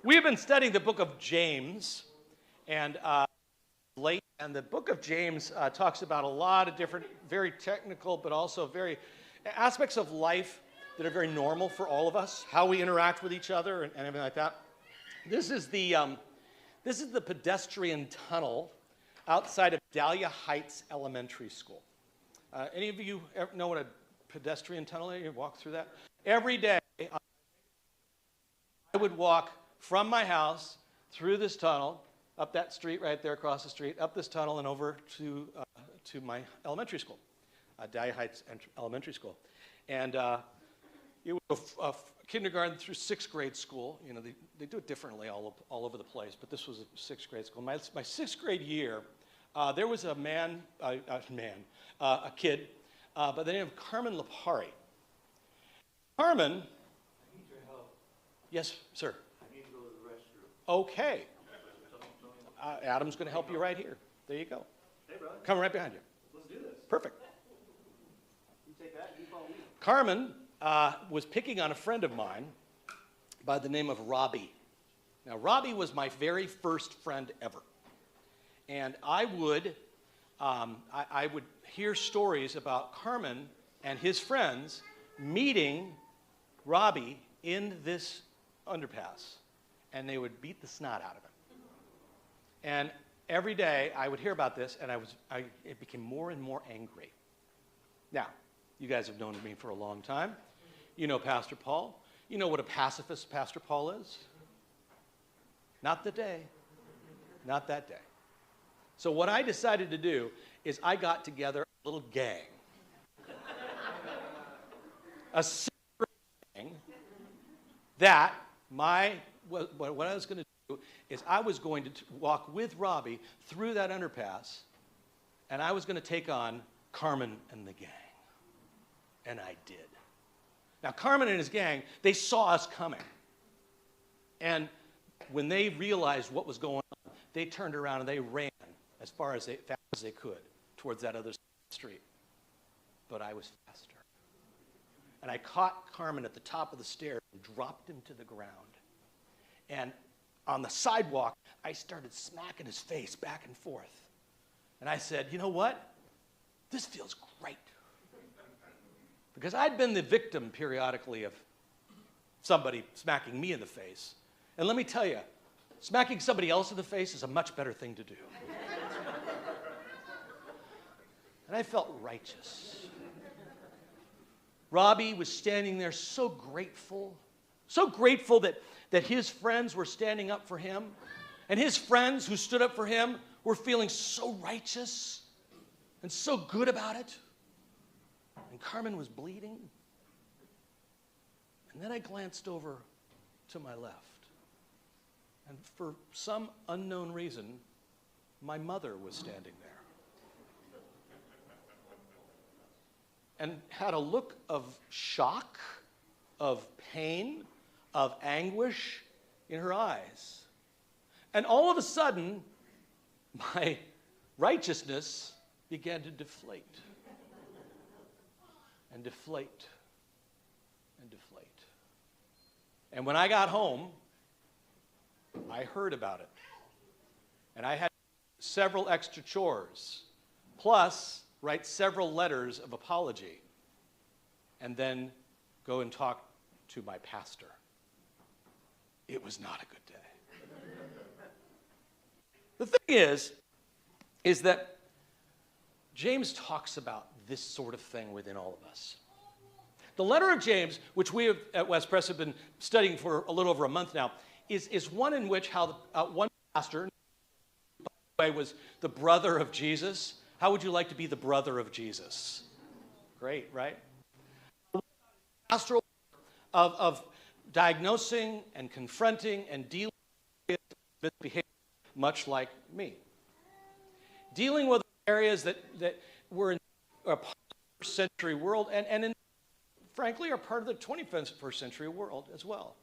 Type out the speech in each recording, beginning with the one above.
We have been studying the book of James, and the book of James talks about a lot of different, very technical, but also very aspects of life that are very normal for all of us, how we interact with each other and everything like that. This is the pedestrian tunnel outside of Dahlia Heights Elementary School. Any of you know what a pedestrian tunnel is? You walk through that? Every day, I would walk from my house through this tunnel, up that street right there, across the street, up this tunnel and over to my elementary school, Dahlia Heights Elementary School. And it was a kindergarten through sixth grade school. You know, they do it differently all over the place, but this was a sixth grade school. My sixth grade year, there was a kid by the name of Carmen Lapari. Carmen. I need your help. Yes, sir. I need to go to the restroom. Okay. Adam's going to help you right here. There you go. Hey, brother. Coming right behind you. Let's do this. Perfect. You take that, you follow me. Carmen was picking on a friend of mine by the name of Robbie. Now, Robbie was my very first friend ever. And I would hear stories about Carmen and his friends meeting Robbie in this underpass, and they would beat the snot out of him. And every day I would hear about this, and it became more and more angry. Now, you guys have known me for a long time. You know Pastor Paul. You know what a pacifist Pastor Paul is. Not the day. Not that day. So what I decided to do is I got together a little gang. A secret gang that what I was going to do is I was going to walk with Robbie through that underpass, and I was going to take on Carmen and the gang. And I did. Now, Carmen and his gang, they saw us coming. And when they realized what was going on, they turned around and they ran as fast as they could towards that other street. But I was faster. And I caught Carmen at the top of the stairs and dropped him to the ground. And on the sidewalk, I started smacking his face back and forth. And I said, you know what? This feels great. Because I'd been the victim periodically of somebody smacking me in the face. And let me tell you, smacking somebody else in the face is a much better thing to do. And I felt righteous. Robbie was standing there so grateful that his friends were standing up for him, and his friends who stood up for him were feeling so righteous and so good about it. And Carmen was bleeding. And then I glanced over to my left. And for some unknown reason, my mother was standing there. And had a look of shock, of pain, of anguish in her eyes. And all of a sudden, my righteousness began to deflate. And deflate. And deflate. And when I got home, I heard about it. And I had several extra chores, plus write several letters of apology, and then go and talk to my pastor. It was not a good day. The thing is that James talks about this sort of thing within all of us. The letter of James, which we at West Pres have been studying for a little over a month now, is one in which how one pastor, by the way, was the brother of Jesus. How would you like to be the brother of Jesus? Great, right? Pastoral of diagnosing and confronting and dealing with misbehavior, much like me. Dealing with areas that were in a part of the first century world and frankly are part of the 21st century world as well.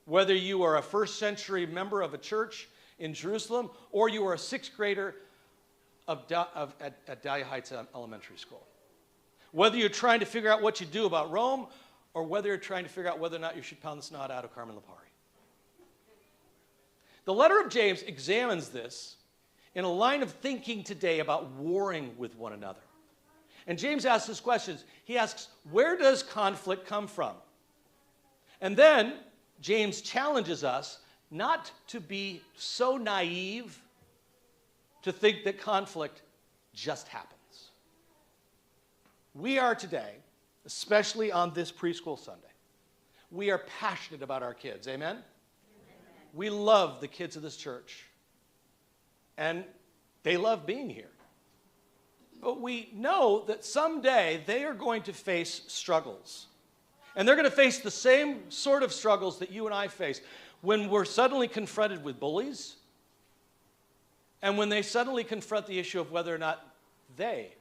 Whether you are a first century member of a church in Jerusalem or you are a sixth grader at Dahlia Heights Elementary School. Whether you're trying to figure out what you do about Rome or whether you're trying to figure out whether or not you should pound the snot out of Carmen Lapari. The letter of James examines this in a line of thinking today about warring with one another. And James asks this question. He asks, where does conflict come from? And then James challenges us not to be so naive to think that conflict just happens. We are today, especially on this preschool Sunday, we are passionate about our kids. Amen? Amen. We love the kids of this church. And they love being here. But we know that someday they are going to face struggles. And they're going to face the same sort of struggles that you and I face when we're suddenly confronted with bullies and when they suddenly confront the issue of whether or not they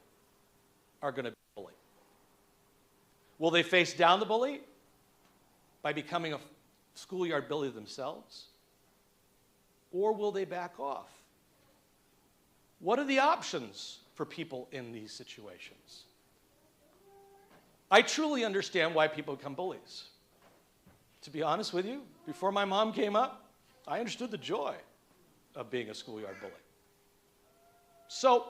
are going to be bullied. Will they face down the bully by becoming a schoolyard bully themselves? Or will they back off? What are the options for people in these situations? I truly understand why people become bullies. To be honest with you, before my mom came up, I understood the joy of being a schoolyard bully. So,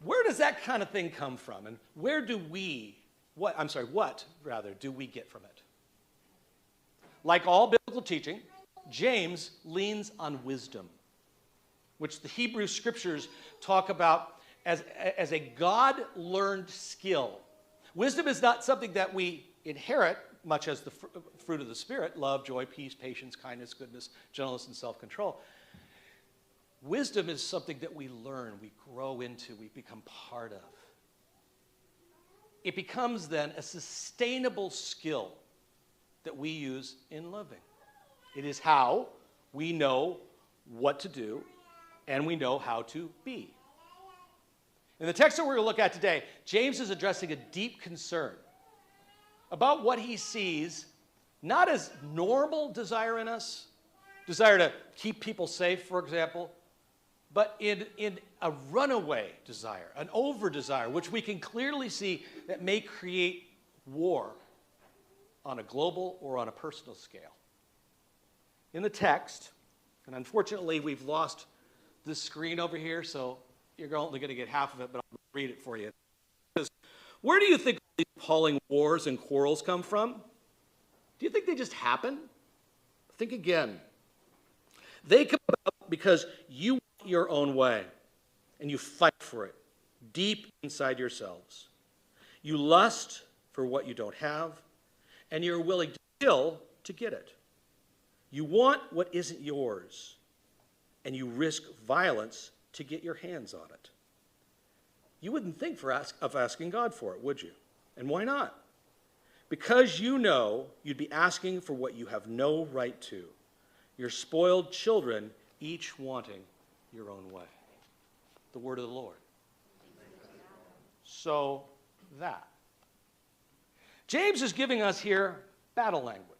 where does that kind of thing come from? And where do we, what do we get from it? Like all biblical teaching, James leans on wisdom, which the Hebrew scriptures talk about as a God-learned skill. Wisdom is not something that we inherit, much as the fruit of the Spirit, love, joy, peace, patience, kindness, goodness, gentleness, and self-control. Wisdom is something that we learn, we grow into, we become part of. It becomes then a sustainable skill that we use in living. It is how we know what to do and we know how to be. In the text that we're going to look at today, James is addressing a deep concern about what he sees not as normal desire in us, desire to keep people safe, for example, but in a runaway desire, an over-desire, which we can clearly see that may create war on a global or on a personal scale. In the text, and unfortunately we've lost this screen over here, so you're only going to get half of it, but I'll read it for you. It says, where do you think these appalling wars and quarrels come from? Do you think they just happen? Think again. They come about because you want your own way, and you fight for it deep inside yourselves. You lust for what you don't have, and you're willing to kill to get it. You want what isn't yours, and you risk violence to get your hands on it. You wouldn't think of asking God for it, would you? And why not? Because you know you'd be asking for what you have no right to. You're spoiled children, each wanting your own way. The word of the Lord. So that. James is giving us here battle language.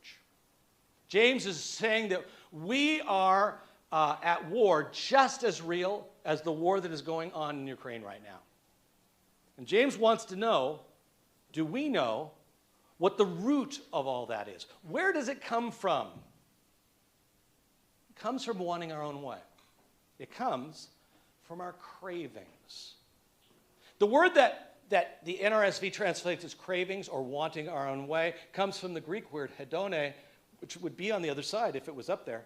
James is saying that we are at war just as real as the war that is going on in Ukraine right now. And James wants to know, do we know what the root of all that is? Where does it come from? It comes from wanting our own way. It comes from our cravings. The word that the NRSV translates as cravings or wanting our own way comes from the Greek word hedone, which would be on the other side if it was up there.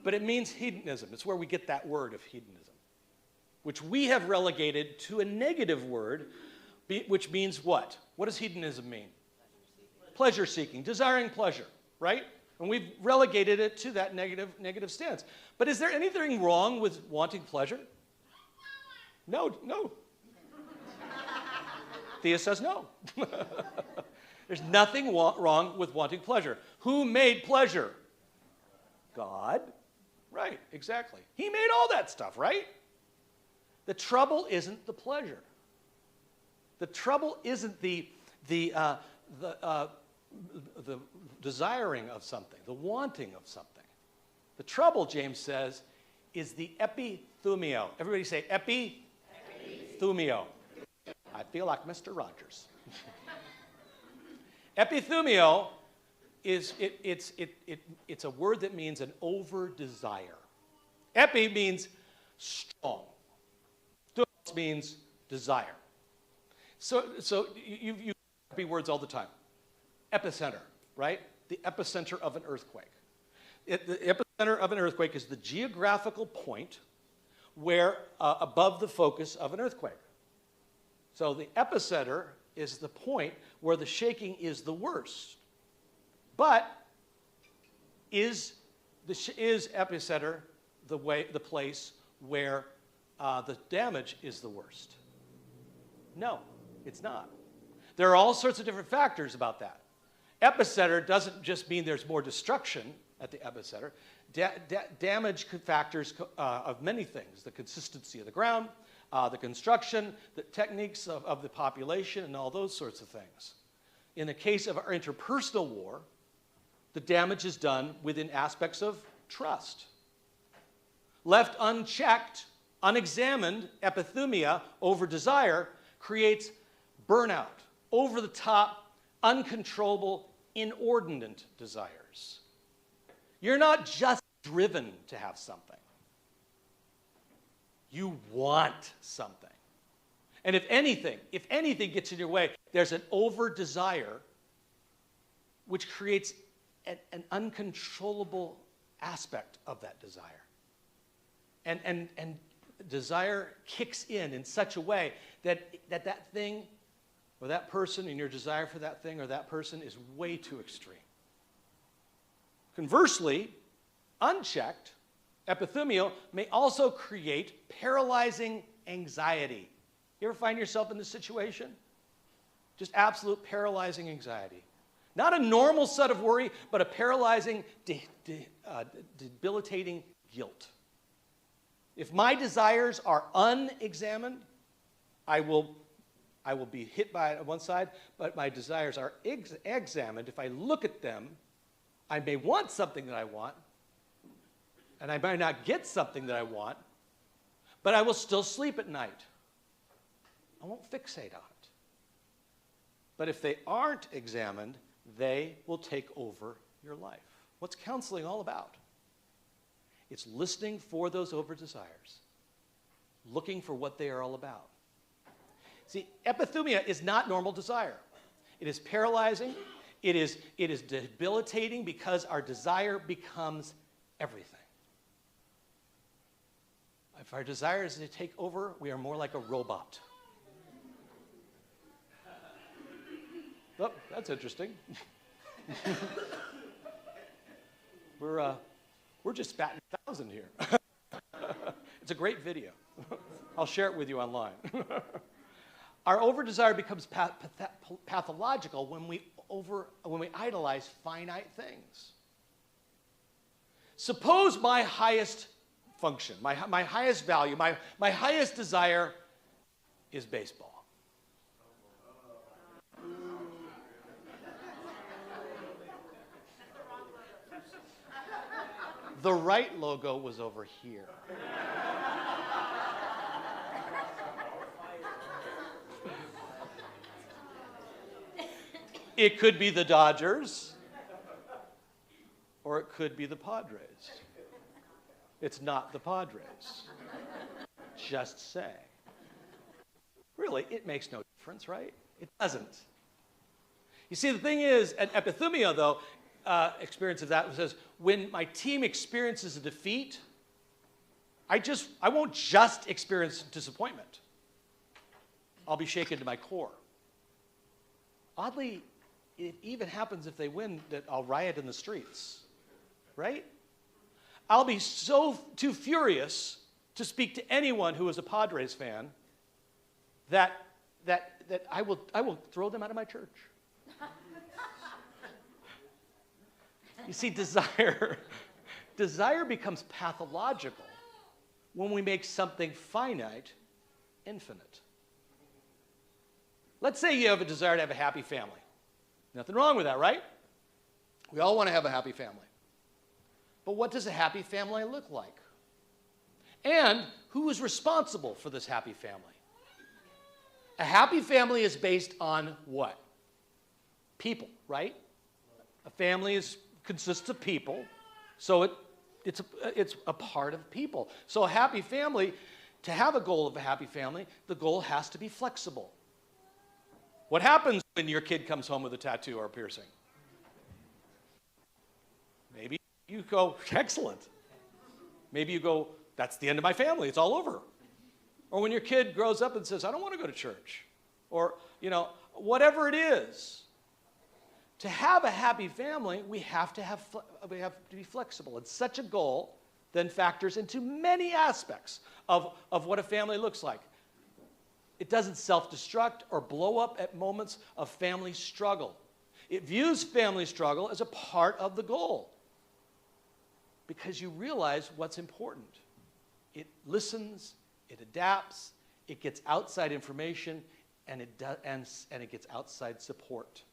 But it means hedonism. It's where we get that word of hedonism, which we have relegated to a negative word, which means what? What does hedonism mean? Pleasure seeking, desiring pleasure, right? And we've relegated it to that negative stance. But is there anything wrong with wanting pleasure? No. Thea says no. There's nothing wrong with wanting pleasure. Who made pleasure? God. Right, exactly. He made all that stuff, right? The trouble isn't the pleasure. The trouble isn't the desiring of something, the wanting of something. The trouble, James says, is the epithumio. Everybody say epithumio. I feel like Mr. Rogers. Epithumio it's a word that means an over-desire. Epi means strong. Thumos means desire. So you epi words all the time. Epicenter, right? The epicenter of an earthquake. The epicenter of an earthquake is the geographical point where above the focus of an earthquake. So the epicenter is the point where the shaking is the worst. But is epicenter the place where the damage is the worst? No, it's not. There are all sorts of different factors about that. Epicenter doesn't just mean there's more destruction at the epicenter. Damage factors of many things: the consistency of the ground, the construction, the techniques of the population, and all those sorts of things. In the case of our interpersonal war, the damage is done within aspects of trust. Left unchecked, unexamined, epithumia, over desire, creates burnout, over-the-top, uncontrollable, inordinate desires. You're not just driven to have something. You want something. And if anything gets in your way, there's an over-desire which creates an uncontrollable aspect of that desire. And desire kicks in such a way that thing or that person and your desire for that thing or that person is way too extreme. Conversely, unchecked, epithumio may also create paralyzing anxiety. You ever find yourself in this situation? Just absolute paralyzing anxiety. Not a normal set of worry, but a paralyzing, debilitating guilt. If my desires are unexamined, I will be hit by it on one side, but my desires are examined. If I look at them, I may want something that I want, and I might not get something that I want, but I will still sleep at night. I won't fixate on it. But if they aren't examined, they will take over your life. What's counseling all about? It's listening for those over-desires, looking for what they are all about. See, epithumia is not normal desire. It is paralyzing. It is debilitating because our desire becomes everything. If our desire is to take over, we are more like a robot. Oh, that's interesting. We're just batting 1,000 here. It's a great video. I'll share it with you online. Our over-desire becomes pathological when we idolize finite things. Suppose my highest function, my highest value, my highest desire is baseball. The right logo was over here. It could be the Dodgers, or it could be the Padres. It's not the Padres. Just say. Really, it makes no difference, right? It doesn't. You see, the thing is, an epithumia, though, experience of that says, when my team experiences a defeat, I won't just experience disappointment. I'll be shaken to my core. Oddly, it even happens if they win that I'll riot in the streets, right? I'll be too furious to speak to anyone who is a Padres fan that I will throw them out of my church. You see, desire becomes pathological when we make something finite infinite. Let's say you have a desire to have a happy family. Nothing wrong with that, right? We all want to have a happy family. But what does a happy family look like? And who is responsible for this happy family? A happy family is based on what? People, right? A family consists of people, so it's a part of people. So a happy family, to have a goal of a happy family, the goal has to be flexible. What happens when your kid comes home with a tattoo or a piercing? Maybe you go, excellent. Maybe you go, that's the end of my family, it's all over. Or when your kid grows up and says, I don't want to go to church. Or, whatever it is. To have a happy family, we have to be flexible. And such a goal then factors into many aspects of what a family looks like. It doesn't self-destruct or blow up at moments of family struggle. It views family struggle as a part of the goal because you realize what's important. It listens, it adapts, it gets outside information, and it gets outside support.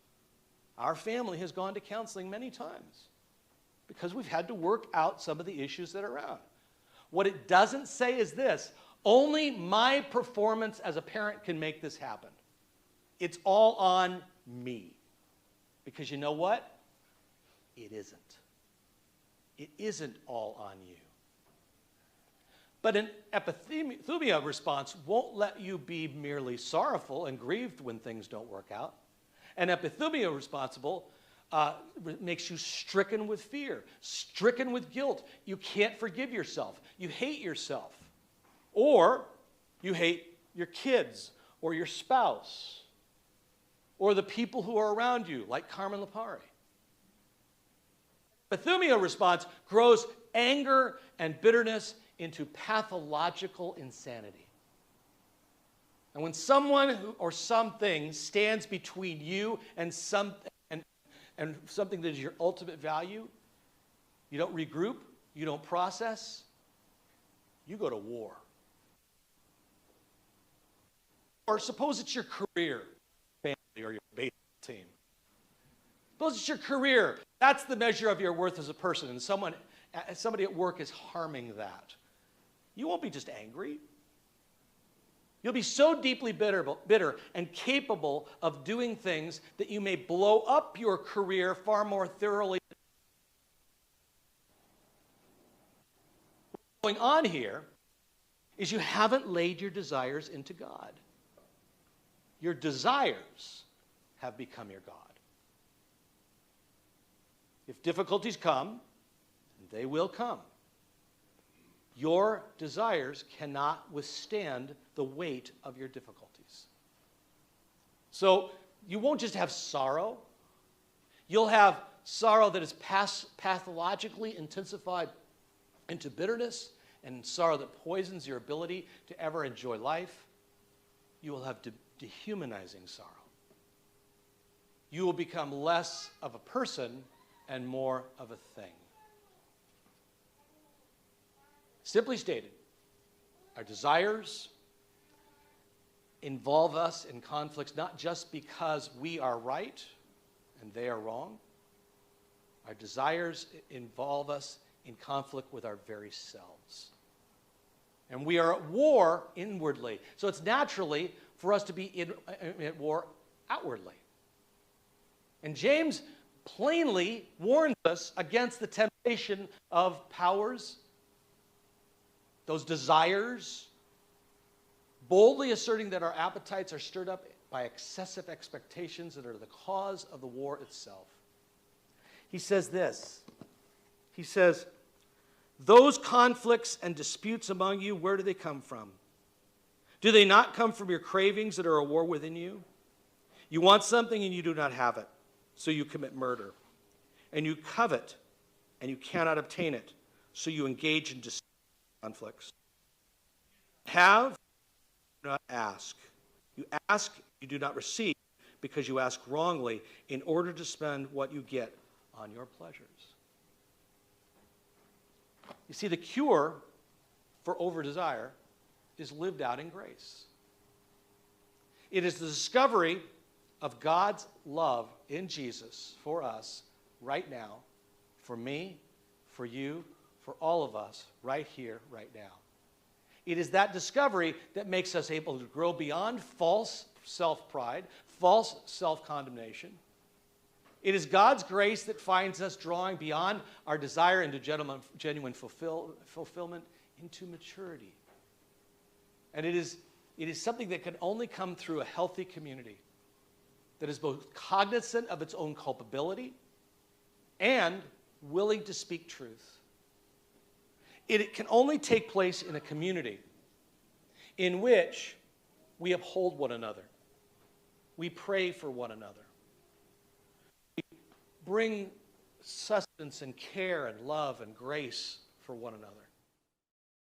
Our family has gone to counseling many times because we've had to work out some of the issues that are around. What it doesn't say is this: only my performance as a parent can make this happen. It's all on me. Because you know what? It isn't. It isn't all on you. But an epithumia response won't let you be merely sorrowful and grieved when things don't work out. An epithumia responsible makes you stricken with fear, stricken with guilt. You can't forgive yourself. You hate yourself. Or you hate your kids or your spouse or the people who are around you, like Carmen Lepari. Epithumia response grows anger and bitterness into pathological insanity. And when someone or something stands between you and something that is your ultimate value, you don't regroup, you don't process, you go to war. Or suppose it's your career, family, or your baseball team. Suppose it's your career. That's the measure of your worth as a person, and somebody at work is harming that. You won't be just angry. You'll be so deeply bitter and capable of doing things that you may blow up your career far more thoroughly. What's going on here is you haven't laid your desires into God. Your desires have become your God. If difficulties come, and they will come, your desires cannot withstand the weight of your difficulties. So you won't just have sorrow. You'll have sorrow that is pathologically intensified into bitterness and sorrow that poisons your ability to ever enjoy life. You will have dehumanizing sorrow. You will become less of a person and more of a thing. Simply stated, our desires involve us in conflicts not just because we are right and they are wrong. Our desires involve us in conflict with our very selves. And we are at war inwardly. So it's naturally for us to be at war outwardly. And James plainly warns us against the temptation of powers, those desires, boldly asserting that our appetites are stirred up by excessive expectations that are the cause of the war itself. He says this. He says, those conflicts and disputes among you, where do they come from? Do they not come from your cravings that are at war within you? You want something and you do not have it, so you commit murder. And you covet and you cannot obtain it, so you engage in conflicts. Have, do not ask. You ask, you do not receive, because you ask wrongly in order to spend what you get on your pleasures. You see, the cure for over-desire is lived out in grace. It is the discovery of God's love in Jesus for us right now, for me, for you, for all of us, right here, right now. It is that discovery that makes us able to grow beyond false self-pride, false self-condemnation. It is God's grace that finds us drawing beyond our desire into genuine fulfillment into maturity. And it is something that can only come through a healthy community that is both cognizant of its own culpability and willing to speak truth. It can only take place in a community in which we uphold one another. We pray for one another. We bring sustenance and care and love and grace for one another.